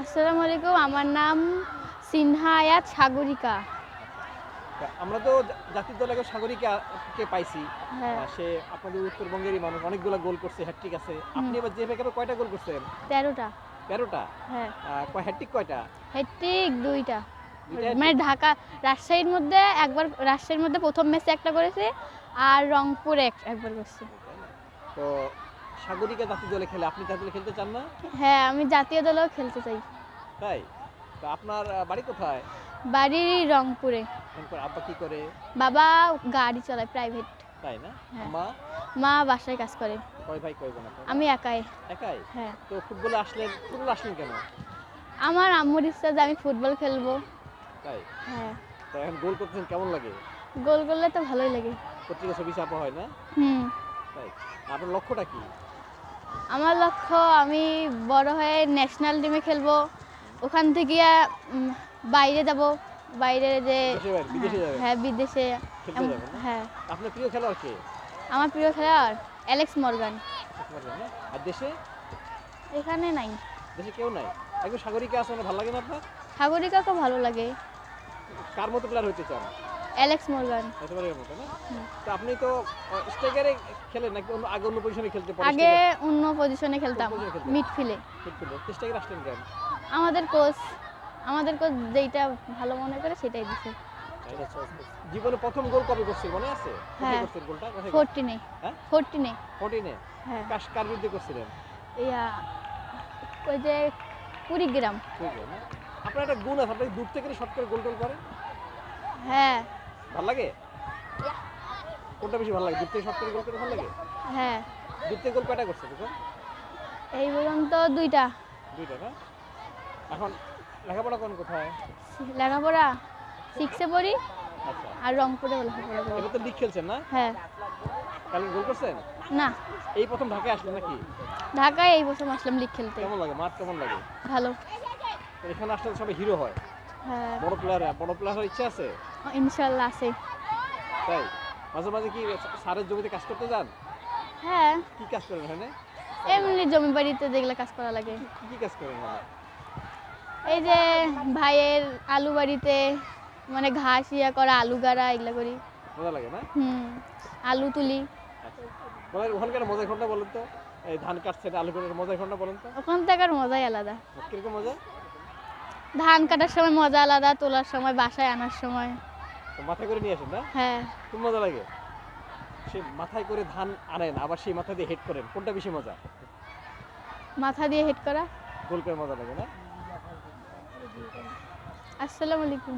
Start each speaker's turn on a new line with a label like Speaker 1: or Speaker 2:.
Speaker 1: আসসালামু আলাইকুম, আমার নাম সিনহা আয়াত সাগরিকা।
Speaker 2: আমরা তো জাতীয় দলে সাগরিকাকে পাইছি।
Speaker 1: হ্যাঁ।
Speaker 2: সে আপনাদের উত্তরবঙ্গেরই মানুষ, অনেকগুলো গোল করছে, হ্যাটট্রিক আছে।
Speaker 1: হুম।
Speaker 2: আপনি এবার যে ভেবে কয়টা গোল করছেন?
Speaker 1: 13টা।
Speaker 2: 13টা।
Speaker 1: হ্যাঁ।
Speaker 2: হ্যাটট্রিক কয়টা?
Speaker 1: হ্যাট্রিক 2টা।
Speaker 2: দুইটা
Speaker 1: মানে
Speaker 2: হ্যাটট্রিক।
Speaker 1: ঢাকা রাজশাহীর মধ্যে একবার, রাজশাহীর মধ্যে প্রথম ম্যাচে একটা করেছে, আর রংপুরে একবার করছে।
Speaker 2: তো সাগরিকা জাতীয় দলে খেলে, আপনি জাতীয় দলে খেলতে চান না?
Speaker 1: হ্যাঁ, আমি জাতীয় দলেও খেলতে চাই।
Speaker 2: তাই? তো আপনার বাড়ি কোথায়?
Speaker 1: বাড়ি রংপুরে।
Speaker 2: আব্বা কি করে?
Speaker 1: বাবা গাড়ি চালায়, প্রাইভেট।
Speaker 2: তাই না?
Speaker 1: হ্যাঁ।
Speaker 2: মা?
Speaker 1: মা বাসায় কাজ করে।
Speaker 2: কয় ভাই কয় বোন আপনারা?
Speaker 1: আমি একাই।
Speaker 2: একাই?
Speaker 1: হ্যাঁ।
Speaker 2: তো ফুটবলে আসলেন কেন?
Speaker 1: আমার আম্মুর ইচ্ছা যে আমি ফুটবল খেলবো।
Speaker 2: তাই?
Speaker 1: হ্যাঁ।
Speaker 2: তো এখন গোল করতেছেন, কেমন লাগে?
Speaker 1: গোল করলে তো ভালোই লাগে।
Speaker 2: পত্রিকা ছবি ছাপা হয় না?
Speaker 1: হুম।
Speaker 2: তাই? আপনার লক্ষ্যটা কি?
Speaker 1: আমার লক্ষ্য, আমি বড় হয়ে ন্যাশনাল টিমে খেলবো। ওখান থেকে বাইরে যাব, বাইরে যে
Speaker 2: বিদেশে যাবেন?
Speaker 1: হ্যাঁ, বিদেশে।
Speaker 2: খেলতে যাবেন না?
Speaker 1: হ্যাঁ।
Speaker 2: আপনার প্রিয় খেলোয়াড় কে?
Speaker 1: আমার প্রিয় খেলোয়াড় অ্যালেক্স মর্গান।
Speaker 2: আর দেশে?
Speaker 1: এখানে নাই।
Speaker 2: দেশে কেউ নাই? একজন সাগরিকা আছে না, ভালো লাগে না আপনার?
Speaker 1: সাগরিকাকে ভালো লাগে।
Speaker 2: কার মতো প্লেয়ার হইতে চান?
Speaker 1: Alex Morgan.
Speaker 2: একেবারে মতো না? তো আপনি তো স্ট্রাইকারে খেলেন নাকি আগে অন্য পজিশনে খেলতে?
Speaker 1: আগে অন্য পজিশনে খেলতাম,
Speaker 2: কোন পজিশনে খেলতেন?
Speaker 1: মিডফিল্ডে।
Speaker 2: স্ট্রাইকারে আসলেন কেন?
Speaker 1: আমাদের কোচ যেটা ভালো মনে করে সেটাই দিছে।
Speaker 2: জীবনে প্রথম গোল কবে করছেন মনে আছে?
Speaker 1: হ্যাঁ,
Speaker 2: করছেন গোলটা?
Speaker 1: 14-এ।
Speaker 2: হ্যাঁ?
Speaker 1: 14-এ।
Speaker 2: 14-এ?
Speaker 1: হ্যাঁ।
Speaker 2: কার বিরুদ্ধে করছিলেন?
Speaker 1: ইয়া, ওই যে কুড়িগ্রাম।
Speaker 2: আপনার একটা গুণ আছে, আপনি দূর থেকে শট করে গোল টোল করেন।
Speaker 1: হ্যাঁ।
Speaker 2: ভালো লাগে? কোনটা বেশি ভালো লাগে? দূর থেকে শট করে গোল করে ভালো লাগে?
Speaker 1: হ্যাঁ।
Speaker 2: দূর থেকে গোল কয়টা করছে দেখুন?
Speaker 1: এই পর্যন্ত 2টা।
Speaker 2: 2টা না? এখন লেখাপড়া কোন কোথায়?
Speaker 1: লেখাপড়া 6-এ পড়ি,
Speaker 2: আচ্ছা।
Speaker 1: আর রংপুরে লেখাপড়া করি।
Speaker 2: এবার তো লিগ খেলছেন না?
Speaker 1: হ্যাঁ।
Speaker 2: কালকে গোল করছেন?
Speaker 1: না,
Speaker 2: এই প্রথম ঢাকায় আসলেন নাকি?
Speaker 1: ঢাকায় এই বছর আসলাম লিগ খেলতে।
Speaker 2: কেমন লাগে? মাঠ কেমন লাগে?
Speaker 1: ভালো।
Speaker 2: তো এখানে আসলে তো সবাই হিরো হয়।
Speaker 1: হ্যাঁ,
Speaker 2: বড় প্লেয়ার হওয়ার ইচ্ছা আছে?
Speaker 1: ইনশাল্লাহ আছে।
Speaker 2: তাই? মাঝে মাঝে কি সারের জমিতে কাজ করতে যান?
Speaker 1: হ্যাঁ,
Speaker 2: কি কাজ করেন এখানে?
Speaker 1: এমনি জমি বাড়িতে যেগুলো কাজ করা লাগে।
Speaker 2: কি কাজ করেন এখানে?
Speaker 1: এই যে ভাইয়ের আলু বাড়িতে, মানে ঘাস ইয়া করা, আলু গাড়া, এগুলো করি।
Speaker 2: মজা লাগে না?
Speaker 1: আলু তুলি।
Speaker 2: ওখানকার মজার ঘটনা বলেন তো। এই ধান কাটছেন, আলু কাটার মজার ঘটনা বলেন তো।
Speaker 1: ওখান থেকে মজাই আলাদা।
Speaker 2: কিরকম মজা?
Speaker 1: ধান কাটার সময় মজা আলাদা, তোলার সময়, বাসায় আনার সময়।
Speaker 2: মাথায় করে নিয়ে আসেন না?
Speaker 1: হ্যাঁ।
Speaker 2: খুব মজা লাগে। সে মাথায় করে ধান আনেন, আবার সেই মাথা দিয়ে হেড করেন, কোনটা বেশি মজা?
Speaker 1: মাথা দিয়ে হেড করা।
Speaker 2: গোল করে মজা লাগে না?
Speaker 1: আসসালামু আলাইকুম।